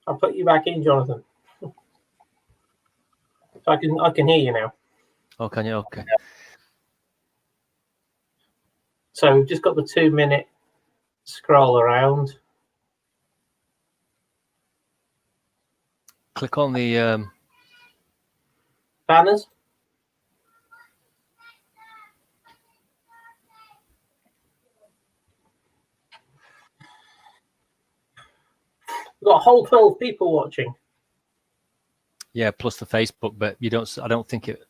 I'll put you back in, Jonathan. So I can hear you now. Oh, can you? Okay. So we've just got the 2-minute scroll around. Click on the banners. We've got a whole 12 people watching. Yeah, plus the Facebook, but you don't. I don't think it.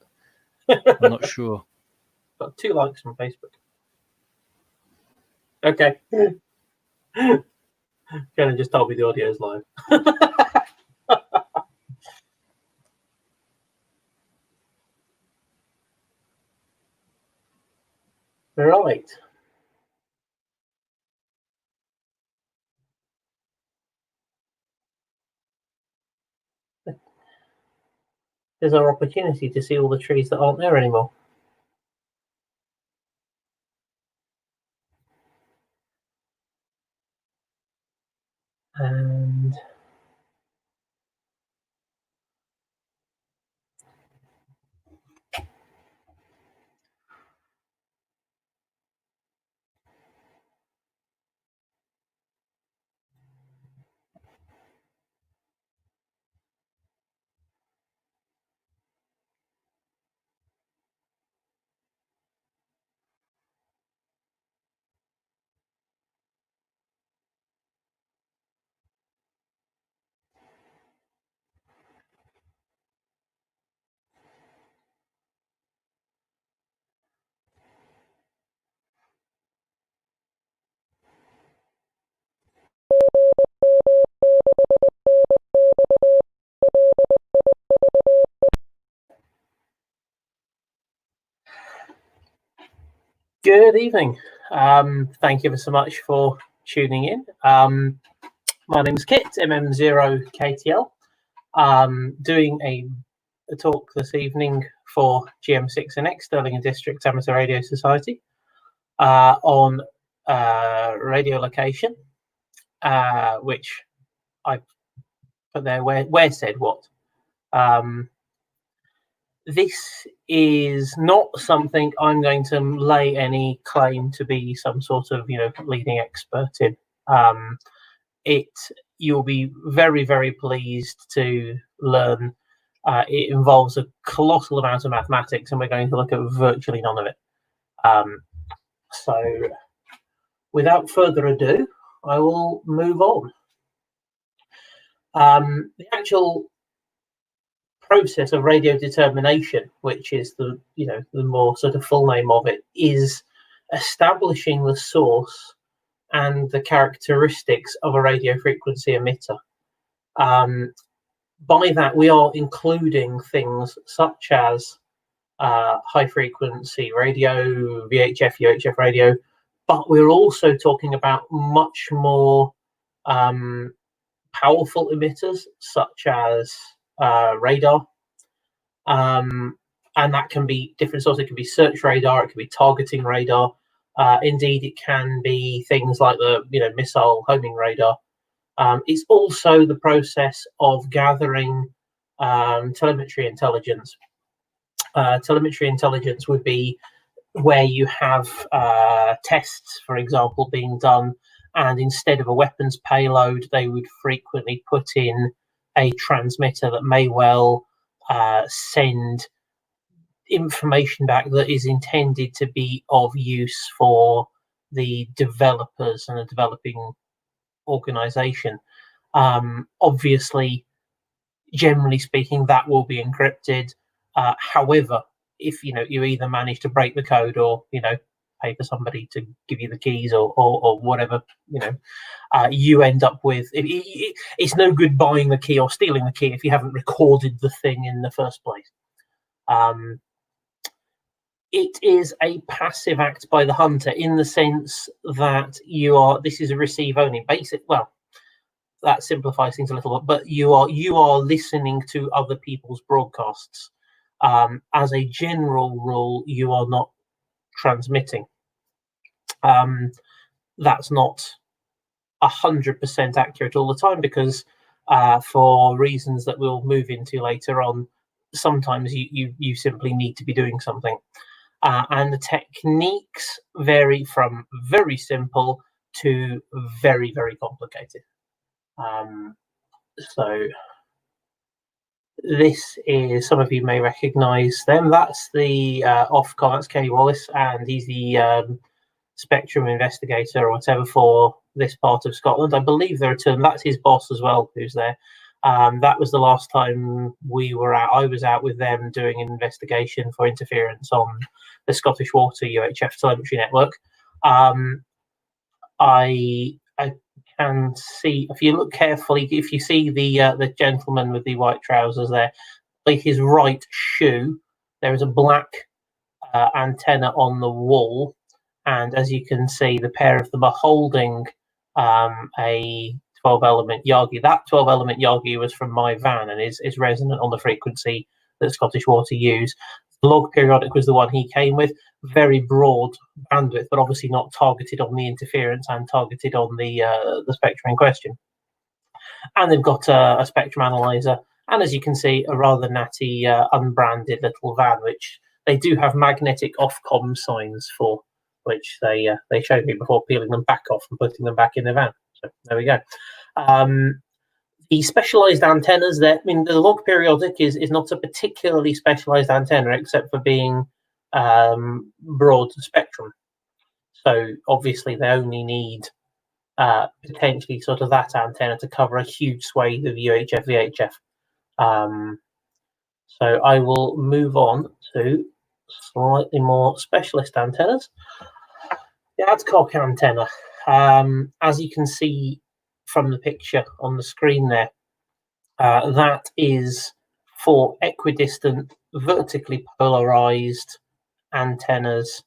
I'm not sure. Got 2 likes on Facebook. Okay. Jenna just told me the audio is live. Right. There's our opportunity to see all the trees that aren't there anymore. And good evening. Thank you so much for tuning in. My name is Kit, MM0KTL. Doing a talk this evening for GM6NX, Stirling and District Amateur Radio Society, on radio location, which I put there where said what. This is not something I'm going to lay any claim to be some sort of, leading expert in. You'll be very, very pleased to learn. It involves a colossal amount of mathematics, and we're going to look at virtually none of it. So, without further ado, I will move on. The actual process of radio determination, which is the more sort of full name of it, is establishing the source and the characteristics of a radio frequency emitter. By that, we are including things such as high frequency radio, VHF, UHF radio, but we're also talking about much more powerful emitters such as radar, and that can be different sorts. It can be search radar, it can be targeting radar. Indeed, it can be things like the missile homing radar. It's also the process of gathering telemetry intelligence. Telemetry intelligence would be where you have tests, for example, being done, and instead of a weapons payload, they would frequently put in a transmitter that may well send information back that is intended to be of use for the developers and the developing organization. Obviously, generally speaking, that will be encrypted. However, if you either manage to break the code or pay for somebody to give you the keys or whatever, you end up with it's no good buying the key or stealing the key if you haven't recorded the thing in the first place. It is a passive act by the hunter in the sense that this is a receive only basic. Well, that simplifies things a little bit, but you are listening to other people's broadcasts. As a general rule, you are not transmitting. That's not 100% accurate all the time, because for reasons that we'll move into later on. Sometimes you simply need to be doing something. And the techniques vary from very simple to very, very complicated. So this is, some of you may recognize them. That's the Ofcom, that's Kenny Wallace, and he's the spectrum investigator or whatever for this part of Scotland. I believe the return, that's his boss as well, who's there. That was the last time we were out. I was out with them doing an investigation for interference on the Scottish Water UHF telemetry network. I can see, if you look carefully, if you see the gentleman with the white trousers there, by his right shoe, there is a black antenna on the wall, and as you can see, the pair of them are holding a 12-element Yagi. That 12-element Yagi was from my van and is resonant on the frequency that Scottish Water use. The log periodic was the one he came with, very broad bandwidth, but obviously not targeted on the interference and targeted on the spectrum in question. And they've got a spectrum analyzer, and as you can see, a rather natty unbranded little van, which they do have magnetic Ofcom signs for, which they showed me before peeling them back off and putting them back in the van. So there we go. The specialized antennas there, I mean, the log periodic is not a particularly specialized antenna, except for being broad spectrum. So obviously they only need potentially sort of that antenna to cover a huge swathe of UHF, VHF. So I will move on to slightly more specialist antennas. The Adcock antenna, as you can see from the picture on the screen there, that is for equidistant, vertically polarized antennas,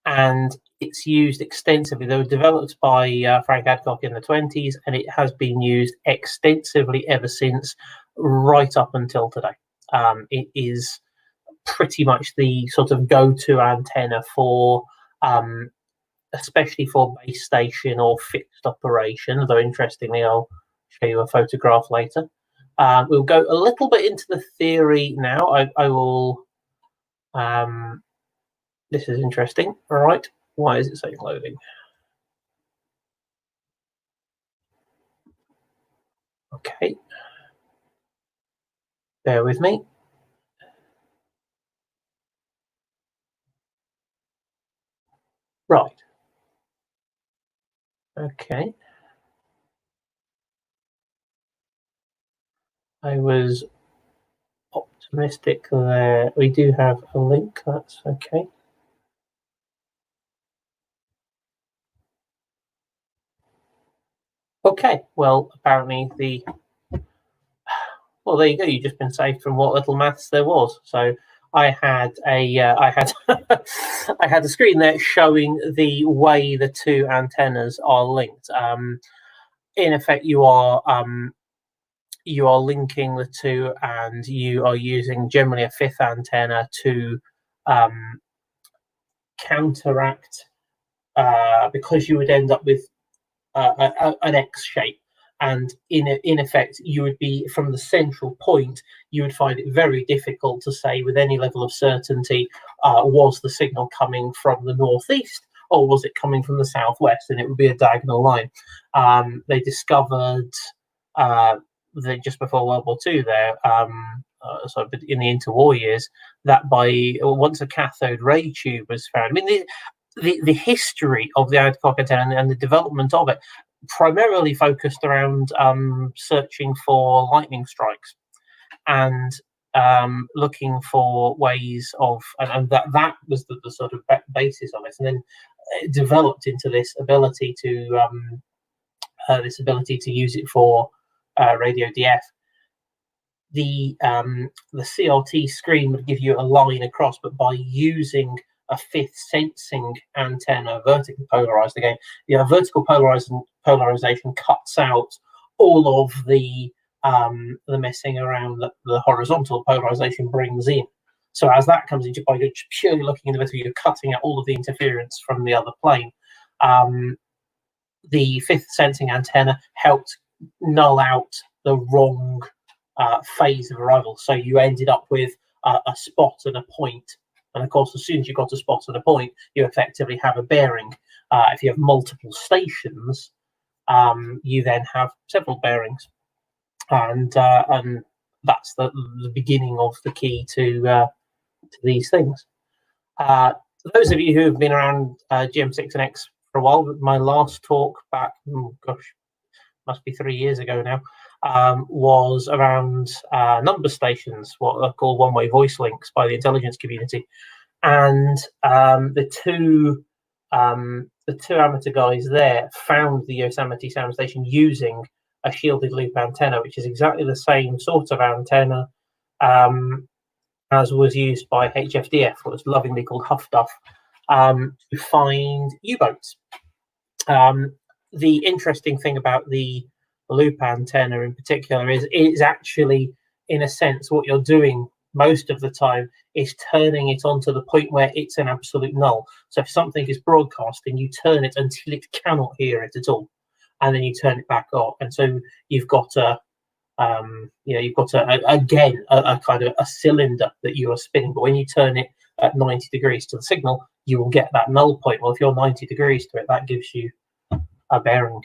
and it's used extensively. They were developed by Frank Adcock in the 1920s, and it has been used extensively ever since, right up until today. It is pretty much the sort of go-to antenna for especially for base station or fixed operation, though interestingly I'll show you a photograph later. We'll go a little bit into the theory now. I will, this is interesting. All right, why is it saying loading? Okay, bear with me. Right. Okay. I was optimistic there. We do have a link, that's okay. Okay, well, apparently well, there you go. You've just been saved from what little maths there was. So I had a I had a screen there showing the way the two antennas are linked. In effect, you are linking the two, and you are using generally a fifth antenna to counteract, because you would end up with an X shape. And in effect, you would be, from the central point, you would find it very difficult to say with any level of certainty, was the signal coming from the northeast or was it coming from the southwest? And it would be a diagonal line. They discovered that just before World War II there, so in the interwar years, that once a cathode ray tube was found, I mean, the history of the Adcock antenna and the development of it primarily focused around searching for lightning strikes and looking for ways of, and that was the sort of basis of it, and then it developed into this ability to use it for radio DF. The CRT screen would give you a line across, but by using a fifth sensing antenna, vertically polarized again, vertical polarization cuts out all of the messing around that the horizontal polarization brings in. So as that comes into, by just purely looking in the vertical, you're cutting out all of the interference from the other plane. The fifth sensing antenna helped null out the wrong phase of arrival. So you ended up with a spot and a point. And of course, as soon as you've got a spot and a point, you effectively have a bearing. If you have multiple stations, you then have several bearings. And that's the beginning of the key to these things. Those of you who have been around GM6 and X for a while, my last talk back, must be 3 years ago now, was around number stations, what are called one-way voice links by the intelligence community. And the two amateur guys there found the Yosemite Sound Station using a shielded loop antenna, which is exactly the same sort of antenna as was used by HFDF, what was lovingly called Huff Duff, to find U-boats. The interesting thing about the loop antenna in particular is it's actually, in a sense, what you're doing most of the time is turning it onto the point where it's an absolute null. So if something is broadcasting, you turn it until it cannot hear it at all, and then you turn it back off. And so you've got a kind of a cylinder that you are spinning. But when you turn it at 90 degrees to the signal, you will get that null point. Well, if you're 90 degrees to it, that gives you a bearing.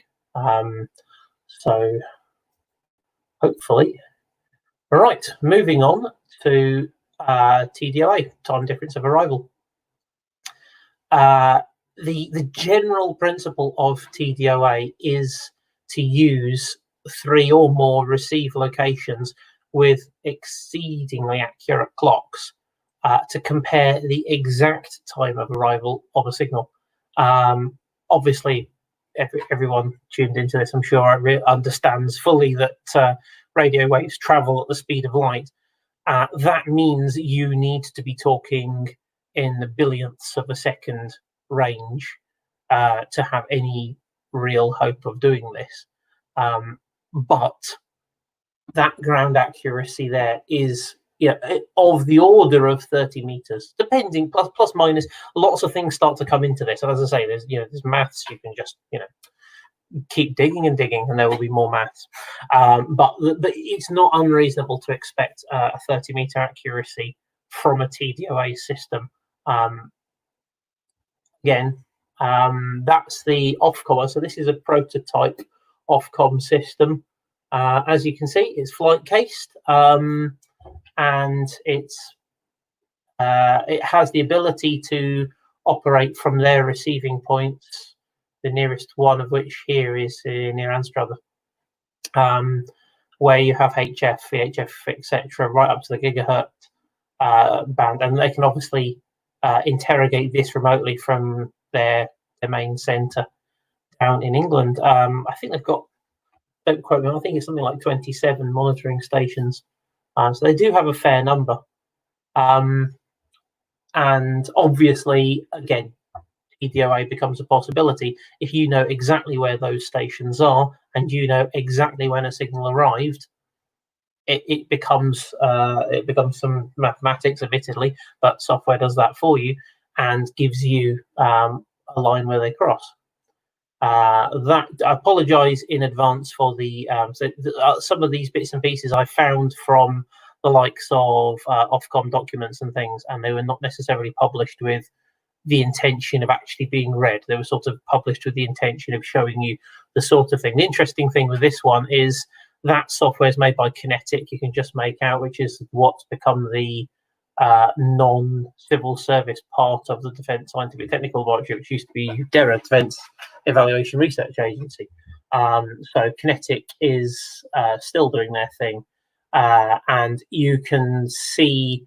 So hopefully, all right. Moving on to TDOA, time difference of arrival. The general principle of TDOA is to use 3 or more receive locations with exceedingly accurate clocks to compare the exact time of arrival of a signal. Obviously, everyone tuned into this, I'm sure, understands fully that radio waves travel at the speed of light. That means you need to be talking in the billionths of a second range to have any real hope of doing this. But that ground accuracy there is of the order of 30 meters, depending, plus minus. Lots of things start to come into this. And as I say, there's maths. You can just keep digging and digging, and there will be more maths. But it's not unreasonable to expect a 30-meter accuracy from a TDOA system. Again, that's the Ofcom. So this is a prototype Ofcom system. As you can see, it's flight cased, and it has the ability to operate from their receiving points, the nearest one of which here is near Anstruther, where you have HF, VHF, etc., right up to the gigahertz band, and they can obviously interrogate this remotely from their main centre down in England. I think they've got, don't quote me, I think it's something like 27 monitoring stations. So they do have a fair number. And obviously, again, TDOA becomes a possibility if you know exactly where those stations are and you know exactly when a signal arrived. It becomes some mathematics, admittedly, but software does that for you and gives you a line where they cross. That I apologise in advance for the some of these bits and pieces I found from the likes of Ofcom documents and things, and they were not necessarily published with the intention of actually being read. They were sort of published with the intention of showing you the sort of thing. The interesting thing with this one is that software is made by Kinetic. You can just make out, which is what's become the non-civil service part of the Defence Scientific Technical Laboratory, which used to be DERA, Defence Evaluation Research Agency. So Kinetic is still doing their thing, and you can see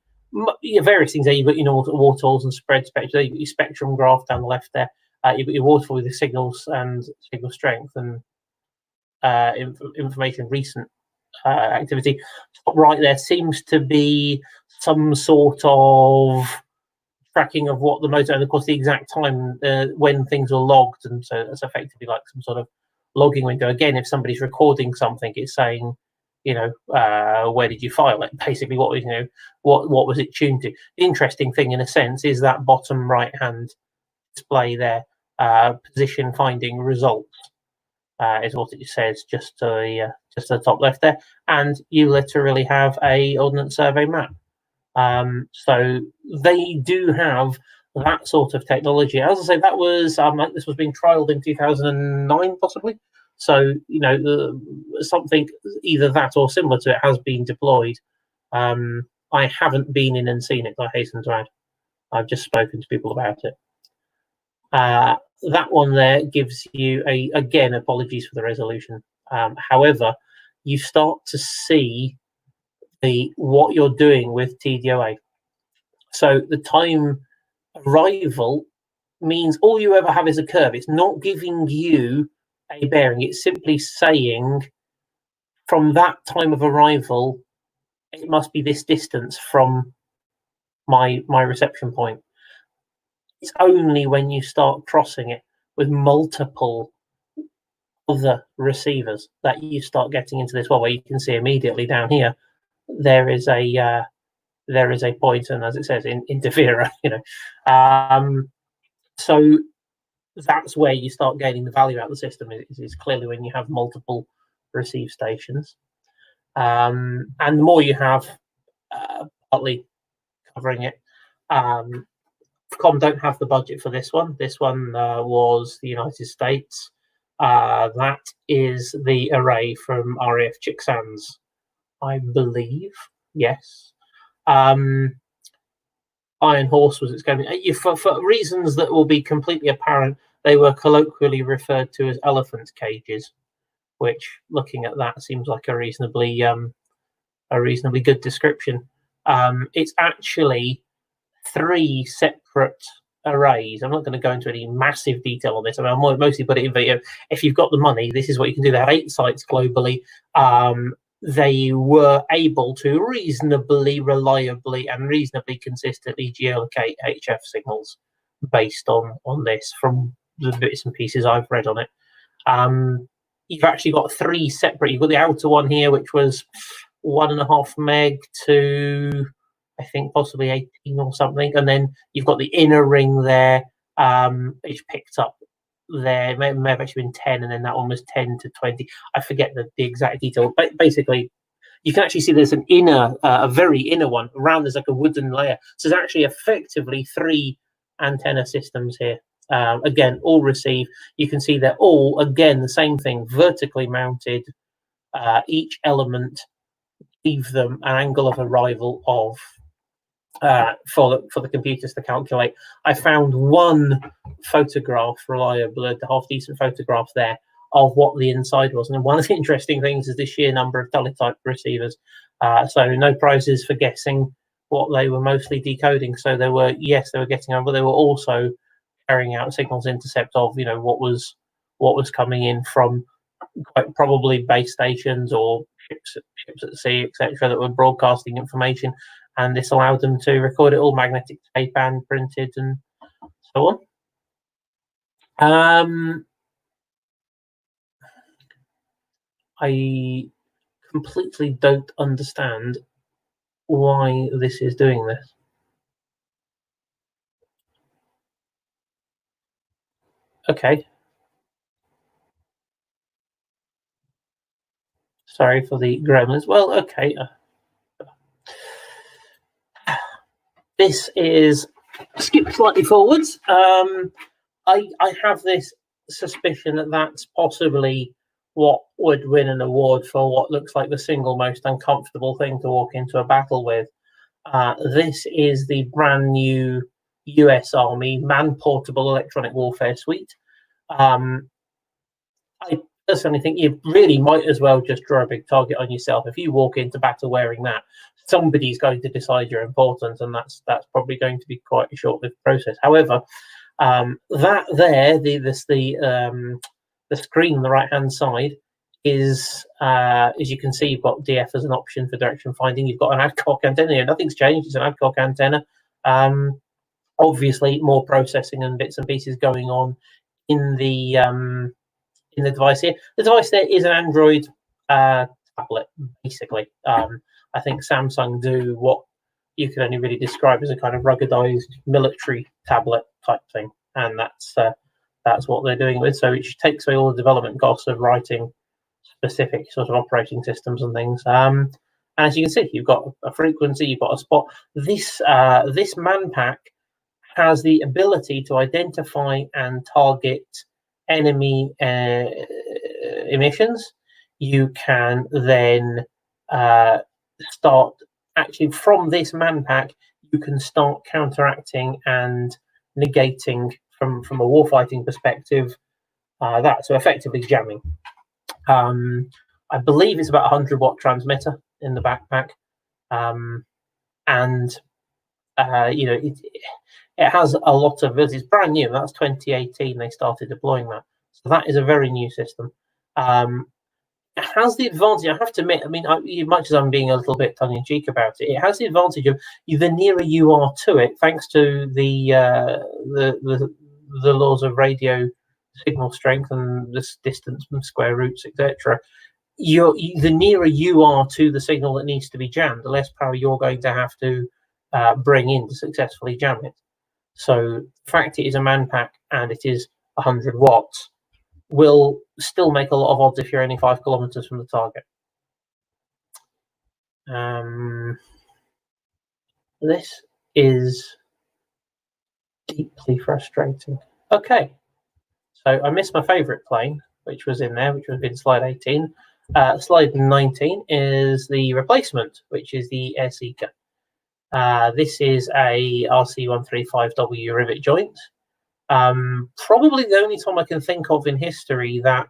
various things there. You've got waterfalls and spread spectrum. You've got your spectrum graph down the left there. You've got your waterfall with the signals and signal strength and information recent activity. Top right there seems to be some sort of tracking of what the motor, and of course the exact time when things are logged, and so it's effectively like some sort of logging window. Again, if somebody's recording something, it's saying, where did you file it? Basically, what was it tuned to? The interesting thing, in a sense, is that bottom right-hand display there, position finding results, is what it says, just to just at the top left there, and you literally have a Ordnance Survey map. So they do have that sort of technology. As I say, that was this was being trialed in 2009, possibly. So something either that or similar to it has been deployed. I haven't been in and seen it, I hasten to add. I've just spoken to people about it. That one there gives you again, apologies for the resolution. However, you start to see what you're doing with TDOA. So the time arrival means all you ever have is a curve. It's not giving you a bearing. It's simply saying from that time of arrival, it must be this distance from my reception point. It's only when you start crossing it with multiple other receivers that you start getting into this one, where you can see immediately down here there is a point, and as it says, interferer. So that's where you start gaining the value out of the system. Is clearly when you have multiple receive stations, and the more you have, partly covering it. Com don't have the budget for this one. This one was the United States. That is the array from RAF Chicksands, I believe. Yes. Iron Horse was its going. For reasons that will be completely apparent, they were colloquially referred to as elephant cages, which, looking at that, seems like a reasonably good description. It's actually 3 separate arrays. I'm not going to go into any massive detail on this. I mean, I'll mostly put it in video. If you've got the money, this is what you can do. They have 8 sites globally. They were able to reasonably reliably and reasonably consistently geolocate HF signals based on this, from the bits and pieces I've read on it. You've actually got 3 separate. You've got the outer one here, which was 1.5 meg to, I think, possibly 18 or something, and then you've got the inner ring there, which picked up there. It may have actually been 10, and then that one was 10 to 20. I forget the exact detail, but basically you can actually see there's an inner, a very inner one around. There's like a wooden layer, so there's actually effectively 3 antenna systems here. Again, all receive. You can see they're all, again, the same thing, vertically mounted. Each element gives them an angle of arrival of for the computers to calculate. I found one photograph, reliable, a half decent photograph there of what the inside was. And one of the interesting things is the sheer number of teletype receivers. So no prizes for guessing what they were mostly decoding. So they were getting over, but they were also carrying out signals intercept of what was coming in from quite probably base stations or ships at sea, etc., that were broadcasting information. And this allowed them to record it all magnetic tape and printed and so on. I completely don't understand why this is doing this. Okay. Sorry for the gremlins. Well, okay. This is skip slightly forwards. I have this suspicion that that's possibly what would win an award for what looks like the single most uncomfortable thing to walk into a battle with. This is the brand new US Army man-portable electronic warfare suite. I personally think you really might as well just draw a big target on yourself. If you walk into battle wearing that, somebody's going to decide you're important, and that's probably going to be quite a short-lived process. However, that there, the screen on the right-hand side is, as you can see, you've got DF as an option for direction finding. You've got an ADCOC antenna. Nothing's changed. It's an ADCOC antenna. Obviously, more processing and bits and pieces going on in the device here. The device there is an Android tablet, basically. I think Samsung do what you could only really describe as a kind of ruggedized military tablet type thing, and that's what they're doing with. So it takes away all the development costs of writing specific sort of operating systems and things. And as you can see, you've got a frequency, you've got a spot. This man pack has the ability to identify and target enemy emissions. You can then start, actually from this man pack, you can start counteracting and negating from a warfighting perspective that, so effectively jamming. I believe it's about 100-watt transmitter in the backpack, and you know, it has a lot of, it's brand new. That's 2018 they started deploying that, so that is a very new system. It has the advantage, I have to admit, I mean, much as I'm being a little bit tongue-in-cheek about it, it has the advantage of the nearer you are to it, thanks to the laws of radio signal strength and this distance from square roots, etc. The nearer you are to the signal that needs to be jammed, the less power you're going to have to bring in to successfully jam it. So the fact it is a man pack and it is 100 watts will still make a lot of odds if you're only 5 kilometers from the target. This is deeply frustrating. Okay, so I missed my favorite plane, which was in there, which was in slide 18. Slide 19 is the replacement, which is the Air Seeker. This is a RC135W rivet joint. Probably the only time I can think of in history that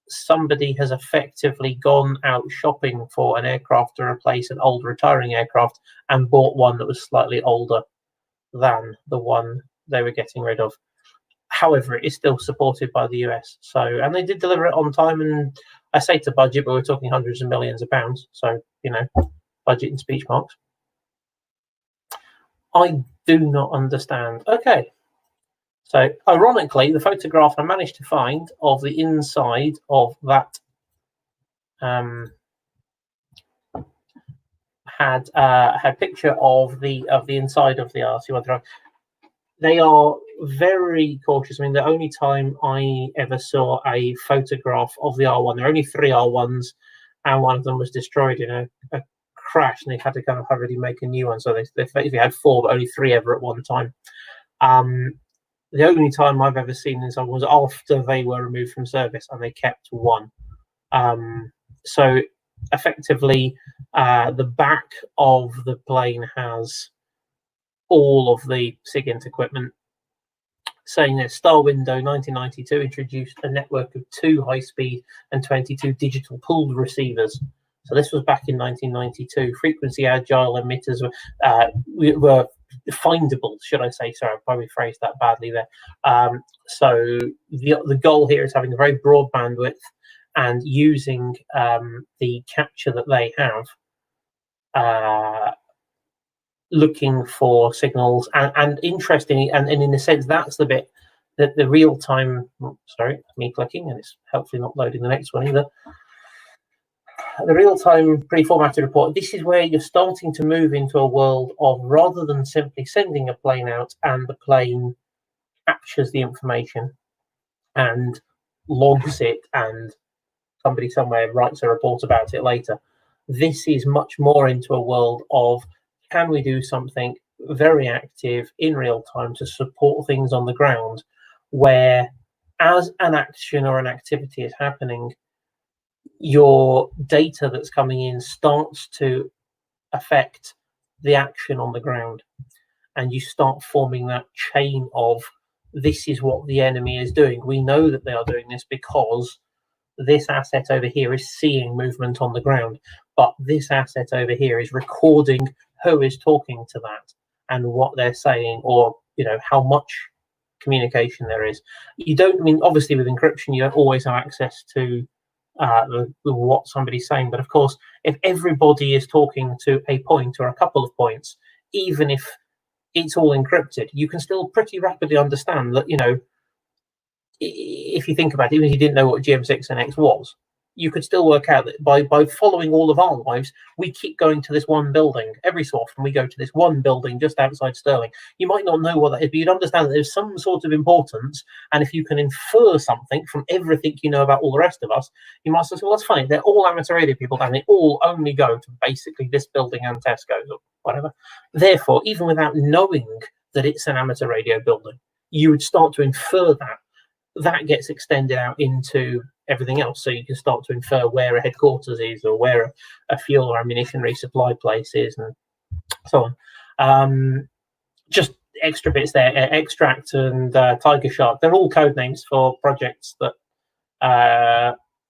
somebody has effectively gone out shopping for an aircraft to replace an old retiring aircraft and bought one that was slightly older than the one they were getting rid of. However, it is still supported by the US. So, and they did deliver it on time, and I say to budget, but we're talking hundreds of millions of pounds. So, you know, budget in speech marks. I do not understand. Okay. So, ironically, the photograph I managed to find of the inside of that had a picture of the inside of the RC135. They are very cautious. I mean, the only time I ever saw a photograph of the R1, there are only 3 R1s, and one of them was destroyed in a crash, and they had to kind of hurriedly make a new one. So they effectively had 4, but only 3 ever at one time. The only time I've ever seen this was after they were removed from service, and they kept 1. So effectively, the back of the plane has all of the SIGINT equipment, saying that Star Window 1992 introduced a network of 2 high-speed and 22 digital pooled receivers. So this was back in 1992. Frequency agile emitters were findable, should I say? Sorry, I probably phrased that badly there. So the goal here is having a very broad bandwidth and using the capture that they have, looking for signals, and interestingly, and in a sense, that's the bit that the real-time, sorry, me clicking, and it's hopefully not loading the next one either. The real-time pre-formatted report, this is where you're starting to move into a world of, rather than simply sending a plane out and the plane captures the information and logs it and somebody somewhere writes a report about it later, this is much more into a world of, can we do something very active in real time to support things on the ground, where as an action or an activity is happening, your data that's coming in starts to affect the action on the ground, and you start forming that chain of, this is what the enemy is doing. We know that they are doing this because this asset over here is seeing movement on the ground, but this asset over here is recording who is talking to that and what they're saying, or, you know, how much communication there is. You don't, I mean, obviously with encryption, you don't always have access to what somebody's saying, but of course, if everybody is talking to a point or a couple of points, even if it's all encrypted, you can still pretty rapidly understand that, you know, if you think about it, even if you didn't know what GM6NX was, you could still work out that by following all of our lives, we keep going to this one building. Every so often we go to this one building just outside Stirling. You might not know what that is, but you'd understand that there's some sort of importance. And if you can infer something from everything you know about all the rest of us, you might say, well, that's fine. They're all amateur radio people and they all only go to basically this building and Tesco's or whatever. Therefore, even without knowing that it's an amateur radio building, you would start to infer that. That gets extended out into everything else. So you can start to infer where a headquarters is or where a fuel or ammunition resupply place is and so on. Just extra bits there. Extract and Tiger Shark, they're all code names for projects that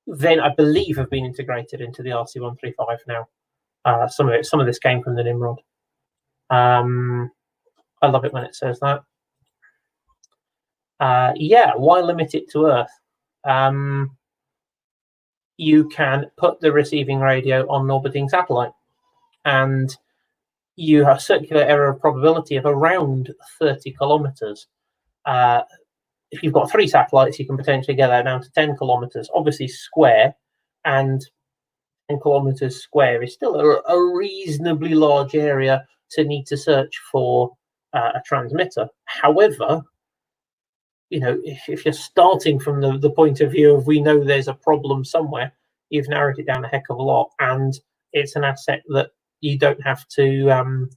then I believe have been integrated into the RC135 now. Some of this came from the Nimrod. I love it when it says that. Why limit it to Earth? You can put the receiving radio on an orbiting satellite, and you have circular error of probability of around 30 kilometers. If you've got 3 satellites, you can potentially get that down to 10 kilometers, obviously square, and 10 kilometers square is still a reasonably large area to need to search for a transmitter. However, you know, if you're starting from the point of view of we know there's a problem somewhere, you've narrowed it down a heck of a lot, and it's an asset that you don't have to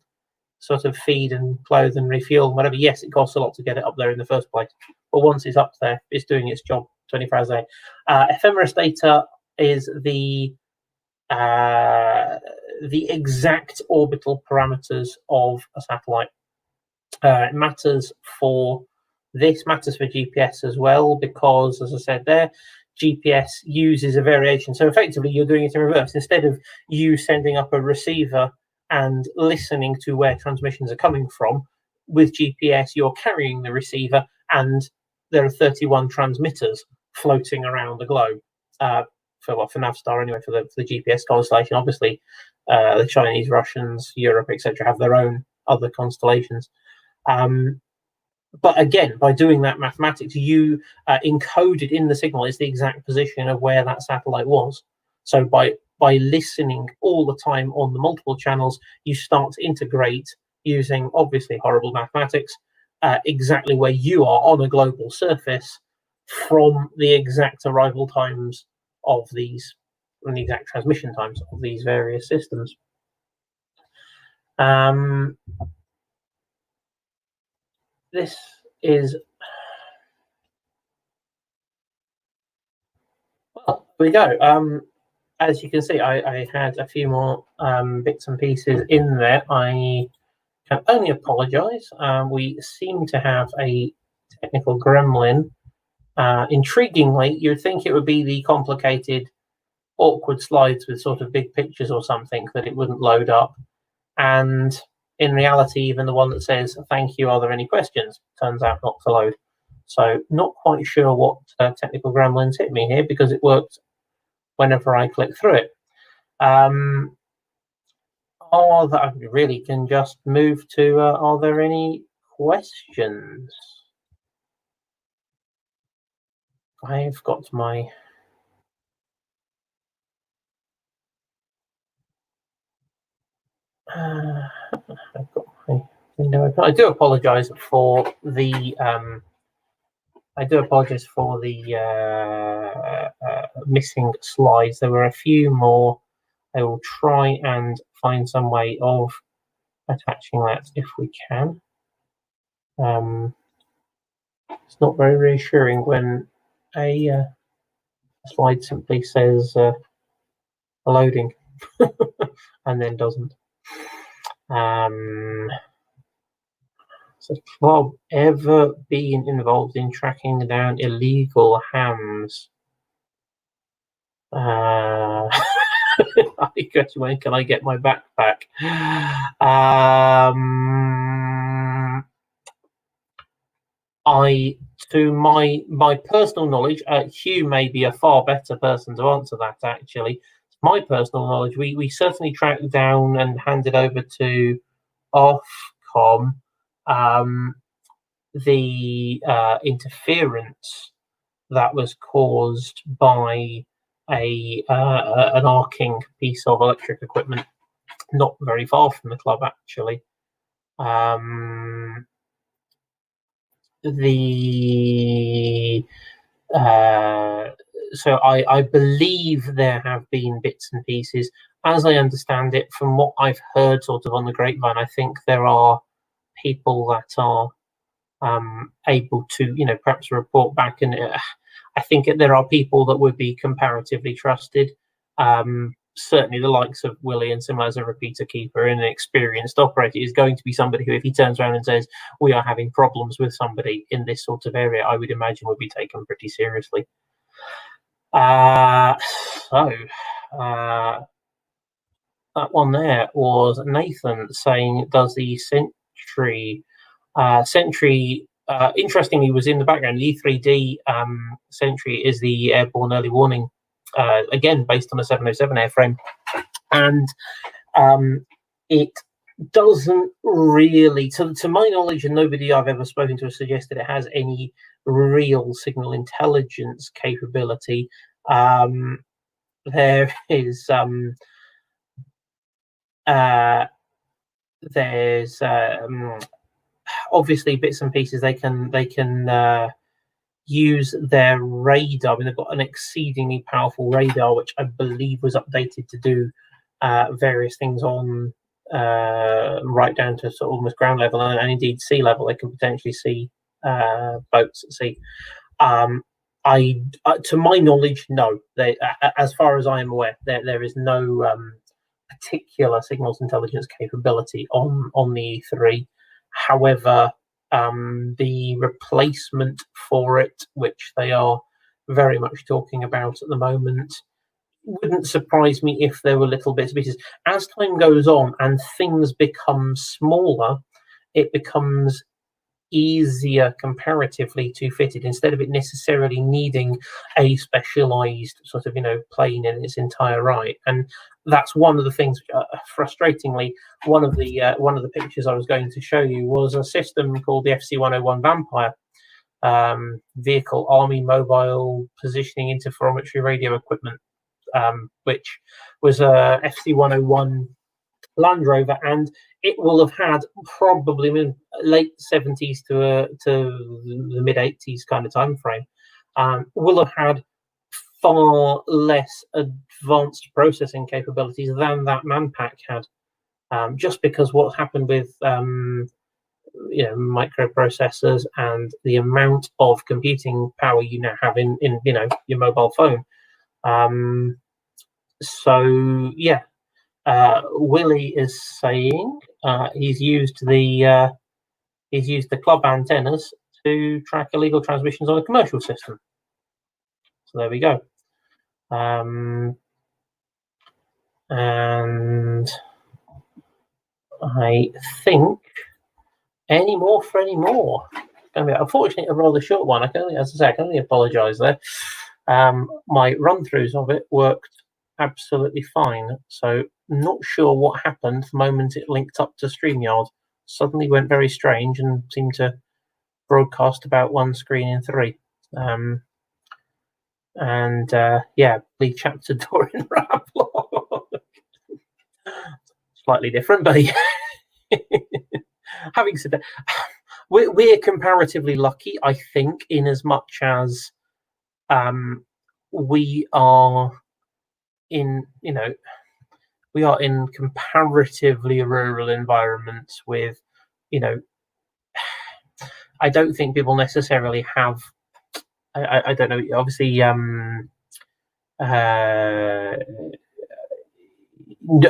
sort of feed and clothe and refuel and whatever. Yes, it costs a lot to get it up there in the first place, but once it's up there, it's doing its job 24 hours a day. Ephemeris data is the exact orbital parameters of a satellite. It matters for this, matters for GPS as well, because, as I said there, GPS uses a variation. So effectively, you're doing it in reverse. Instead of you sending up a receiver and listening to where transmissions are coming from, with GPS, you're carrying the receiver, and there are 31 transmitters floating around the globe. For Navstar anyway, for the GPS constellation. Obviously, the Chinese, Russians, Europe, etc., have their own other constellations. But again, by doing that mathematics, you encoded in the signal is the exact position of where that satellite was. So by listening all the time on the multiple channels, you start to integrate using obviously horrible mathematics exactly where you are on a global surface from the exact arrival times of these, and the exact transmission times of these various systems. This is, well, there we go. As you can see, I had a few more bits and pieces in there. I can only apologize. We seem to have a technical gremlin. Intriguingly, you'd think it would be the complicated, awkward slides with sort of big pictures or something that it wouldn't load up. And in reality, even the one that says, thank you, are there any questions, turns out not to load. So not quite sure what technical gremlins hit me here, because it worked whenever I click through it. I really can just move to, are there any questions? I've got my... I've got my window open. I do apologise for the missing slides. There were a few more. I will try and find some way of attaching that if we can. It's not very reassuring when a slide simply says loading and then doesn't. Has Club ever been involved in tracking down illegal hams? I guess, when can I get my backpack? To my personal knowledge, Hugh may be a far better person to answer that, actually. My personal knowledge, we certainly tracked down and handed over to Ofcom the interference that was caused by an arcing piece of electric equipment not very far from the club, actually. So I believe there have been bits and pieces. As I understand it, from what I've heard sort of on the grapevine, I think there are people that are able to, perhaps report back. And I think there are people that would be comparatively trusted. Certainly the likes of Willie and similar, as a repeater keeper and an experienced operator, is going to be somebody who, if he turns around and says, we are having problems with somebody in this sort of area, I would imagine would be taken pretty seriously. That one there was Nathan saying, does the Sentry interestingly was in the background. The E3D Sentry is the airborne early warning, again based on a 707 airframe, and it doesn't really, to my knowledge, and nobody I've ever spoken to has suggested it has any real signal intelligence capability. There is there's obviously bits and pieces they can use their radar. I mean, they've got an exceedingly powerful radar, which I believe was updated to do various things on right down to sort of almost ground level and indeed sea level. They can potentially see boats at sea. To my knowledge, no. As far as I am aware, there is no particular signals intelligence capability on the E3. However, the replacement for it, which they are very much talking about at the moment, wouldn't surprise me if there were little bits and pieces. As time goes on and things become smaller, it becomes easier comparatively to fit it, instead of it necessarily needing a specialized sort of plane in its entire right. And that's one of the things, frustratingly, one of the pictures I was going to show you was a system called the FC-101 Vampire, vehicle Army mobile positioning interferometry radio equipment, which was a FC-101 Land Rover, and it will have had probably late 70s to the mid 80s kind of time frame. Will have had far less advanced processing capabilities than that Manpack had, just because what happened with microprocessors and the amount of computing power you now have in your mobile phone. So yeah. Willie is saying he's used the club antennas to track illegal transmissions on a commercial system. So there we go. And I think any more for any more. Unfortunately, a rather short one. I can only apologise there. My run-throughs of it worked absolutely fine. So not sure what happened the moment it linked up to StreamYard. Suddenly went very strange and seemed to broadcast about one screen in three. Bleed chapter Dorian Raplog. Slightly different, but having said that, we're comparatively lucky, I think, in as much as we are in comparatively rural environments with, I don't think people necessarily have, I don't know, obviously,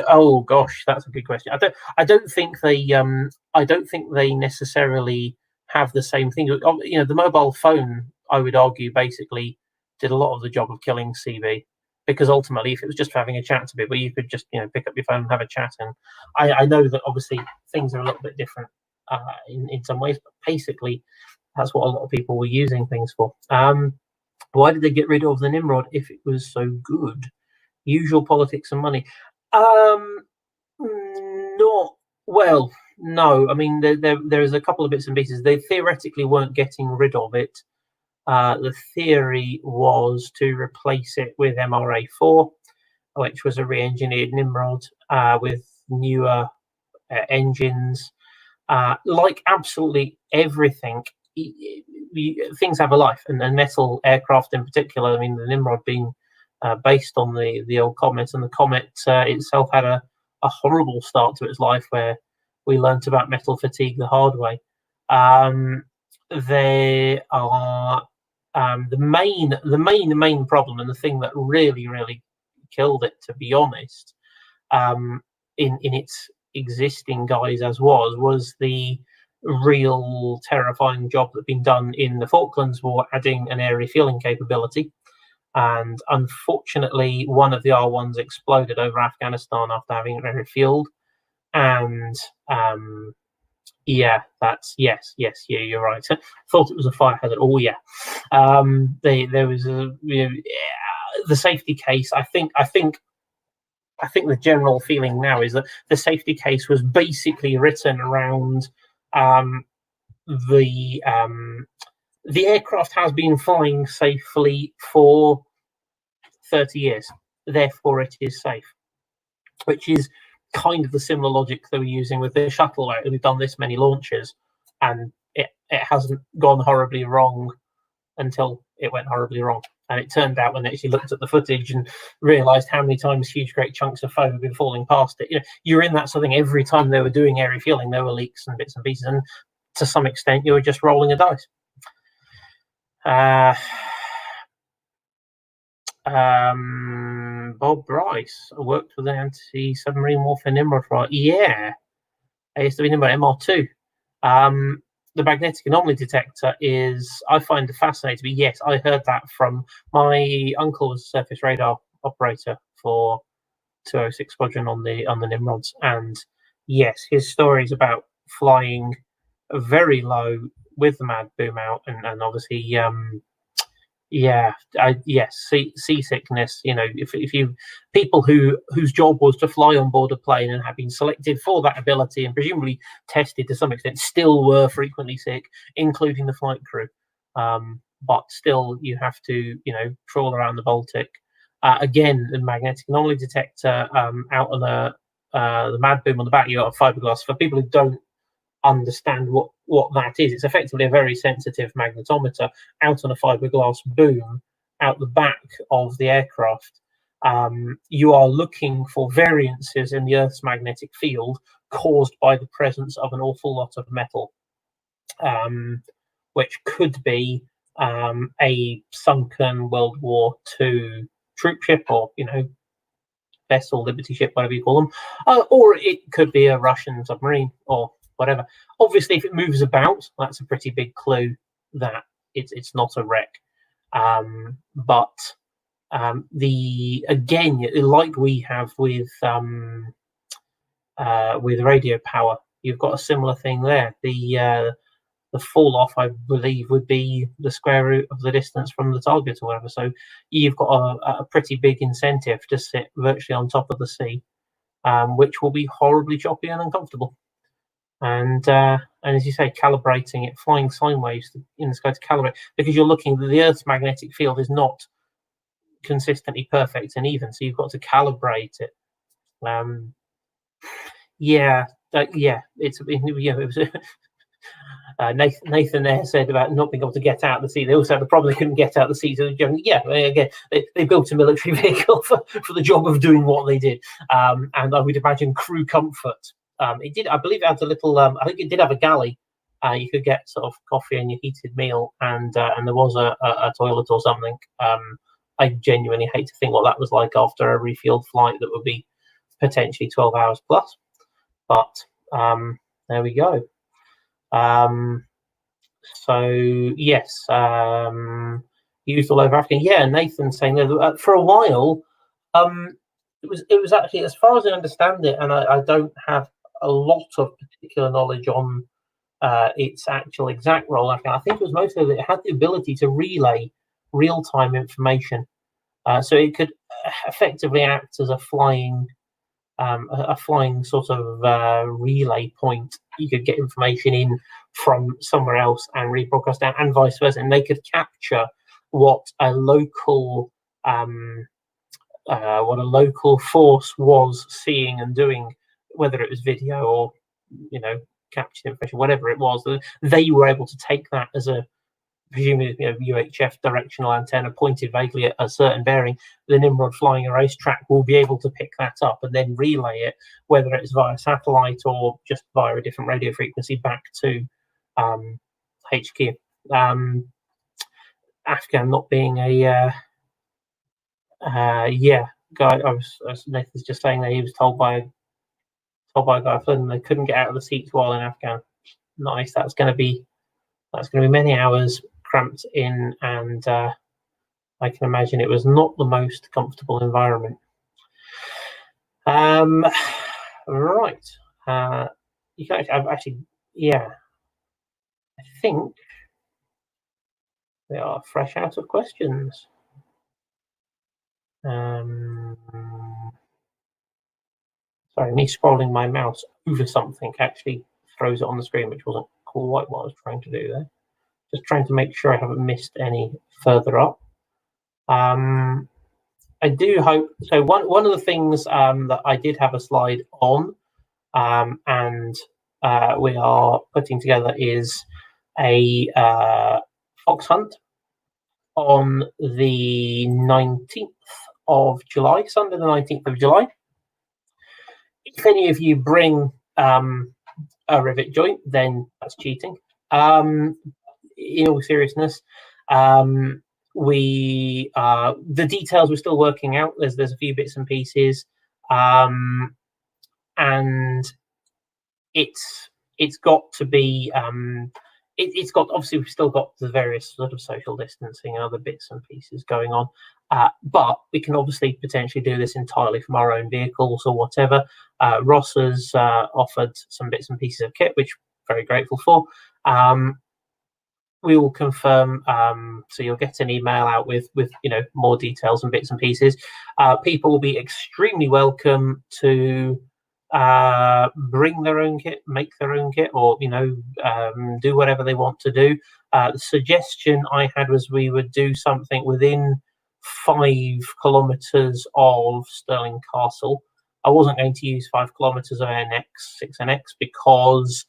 oh gosh, that's a good question. I don't think they necessarily have the same thing. The mobile phone, I would argue, basically did a lot of the job of killing CB. Because ultimately, if it was just for having a chat to people, you could just pick up your phone and have a chat. And I know that obviously things are a little bit different in some ways, but basically that's what a lot of people were using things for. Why did they get rid of the Nimrod if it was so good? Usual politics and money. Not well. No, I mean there is a couple of bits and pieces. They theoretically weren't getting rid of it The theory was to replace it with MRA4, which was a re-engineered Nimrod with newer engines. Like absolutely everything, things have a life, and metal aircraft in particular. I mean, the Nimrod being based on the old Comet, and the Comet itself had a horrible start to its life, where we learnt about metal fatigue the hard way. There are the main problem, and the thing that really killed it, to be honest, in its existing guise as was the real terrifying job that had been done in the Falklands War, adding an air refueling capability. And unfortunately, one of the R1s exploded over Afghanistan after having it refueled. And yeah, you're right. I thought it was a fire hazard. Oh yeah, there was the safety case. I think the general feeling now is that the safety case was basically written around the aircraft has been flying safely for 30 years, therefore it is safe, which is kind of the similar logic they were using with the shuttle. Right? We've done this many launches, and it hasn't gone horribly wrong until it went horribly wrong. And it turned out, when they actually looked at the footage and realised how many times huge, great chunks of foam have been falling past it, you're in that sort of thing. Every time they were doing air refueling, there were leaks and bits and pieces, and to some extent, you were just rolling a dice. Bob Bryce worked with an anti-submarine warfare Nimrod for yeah. I used to be Nimrod MR2. The magnetic anomaly detector is, I find it fascinating. But yes, I heard that from my uncle, was a surface radar operator for 206 Squadron on the Nimrods, and yes, his stories about flying very low with the mad boom out, and obviously seasickness. If you people whose job was to fly on board a plane and have been selected for that ability and presumably tested to some extent, still were frequently sick, including the flight crew. But still, you have to trawl around the Baltic. Again, the magnetic anomaly detector out on the mad boom on the back, you got a fiberglass. For people who don't understand what that is, it's effectively a very sensitive magnetometer out on a fiberglass boom out the back of the aircraft. You are looking for variances in the Earth's magnetic field caused by the presence of an awful lot of metal, which could be a sunken World War II troop ship, or vessel, Liberty ship, whatever you call them, or it could be a Russian submarine or whatever. Obviously, if it moves about, that's a pretty big clue that it's not a wreck. But again, like we have with radio power, you've got a similar thing there. The fall off, I believe, would be the square root of the distance from the target or whatever. So you've got a pretty big incentive to sit virtually on top of the sea, which will be horribly choppy and uncomfortable. And as you say, calibrating it, flying sine waves in the sky to calibrate, because you're looking, the Earth's magnetic field is not consistently perfect and even, so you've got to calibrate it. It was Nathan there said about not being able to get out of the sea. They also had the problem they couldn't get out of the sea. So again, they built a military vehicle for the job of doing what they did. And I would imagine crew comfort. It did, I believe, it had a little. I think it did have a galley. You could get sort of coffee and your heated meal, and there was a toilet or something. I genuinely hate to think what that was like after a refueled flight that would be potentially 12 hours plus. But there we go. So yes, used all over Africa. Yeah, Nathan saying that for a while, it was actually, as far as I understand it, and I don't have a lot of particular knowledge on its actual exact role. I think it was mostly that it had the ability to relay real-time information, so it could effectively act as a flying sort of relay point. You could get information in from somewhere else and rebroadcast out, and vice versa. And they could capture what a local force was seeing and doing, whether it was video or captured information, whatever it was. They were able to take that as a presumably UHF directional antenna pointed vaguely at a certain bearing. The Nimrod flying a racetrack will be able to pick that up and then relay it, whether it's via satellite or just via a different radio frequency, back to HQ. Afghan not being a guy. Nathan's just saying that he was told by a guy and they couldn't get out of the seats while in Afghan. Nice. That's going to be many hours cramped in, and I can imagine it was not the most comfortable environment. Right. You can actually, I think they are fresh out of questions. Sorry, me scrolling my mouse over something actually throws it on the screen, which wasn't quite what I was trying to do there. Just trying to make sure I haven't missed any further up. I do hope so. One of the things that I did have a slide on, and we are putting together, is a fox hunt on the 19th of July, Sunday the 19th of July. If any of you bring a rivet joint, then that's cheating. In all seriousness, the details we're still working out. There's a few bits and pieces, and it's got to be it's got, obviously we've still got the various sort of social distancing and other bits and pieces going on, but we can obviously potentially do this entirely from our own vehicles or whatever. Ross has offered some bits and pieces of kit, which I'm very grateful for. We will confirm, so you'll get an email out with more details and bits and pieces. People will be extremely welcome to bring their own kit, make their own kit, or do whatever they want to do. The suggestion I had was we would do something within 5 kilometers of Stirling Castle. I wasn't going to use 5 kilometers of NX 6NX because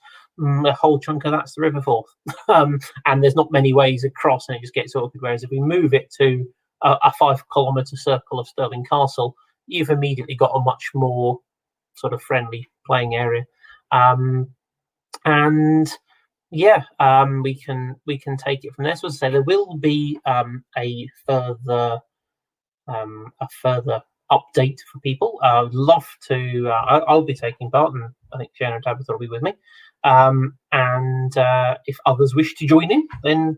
a whole chunk of that's the River Forth, and there's not many ways across, and it just gets awkward. Whereas if we move it to a 5 kilometer circle of Stirling Castle, you've immediately got a much more sort of friendly playing area, and we can take it from there. So as I say, there will be a further update for people. I would love to. I'll be taking part, and I think Jen and Tabitha will be with me. And if others wish to join in, then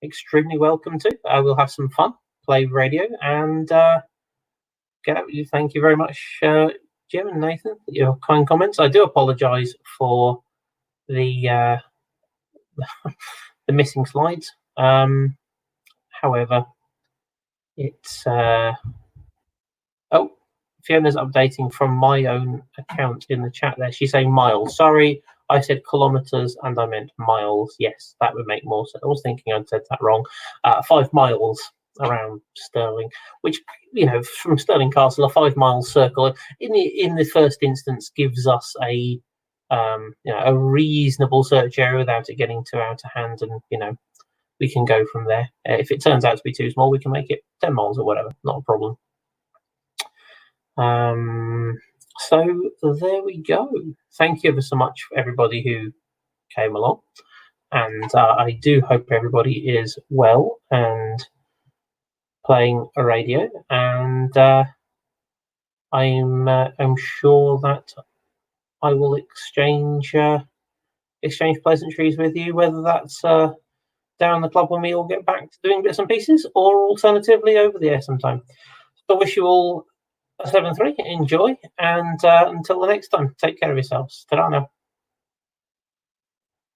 extremely welcome to. We'll have some fun, play radio, and get out with you. Thank you very much, Jim and Nathan, for your kind comments. I do apologise for the the missing slides. However, it's Fiona's updating from my own account in the chat there. She's saying miles. Sorry, I said kilometers and I meant miles. Yes, that would make more sense. I was thinking I'd said that wrong. 5 miles around Stirling, which, from Stirling Castle, a 5 mile circle in the first instance gives us a reasonable search area without it getting too out of hand, and we can go from there. If it turns out to be too small, we can make it 10 miles or whatever, not a problem. So there we go. Thank you ever so much for everybody who came along, and I do hope everybody is well and playing a radio, and I'm sure that I will exchange pleasantries with you, whether that's down the club when we all get back to doing bits and pieces, or alternatively over the air sometime. So I wish you all a 7-3, enjoy, and until the next time, take care of yourselves. Ta-ra now.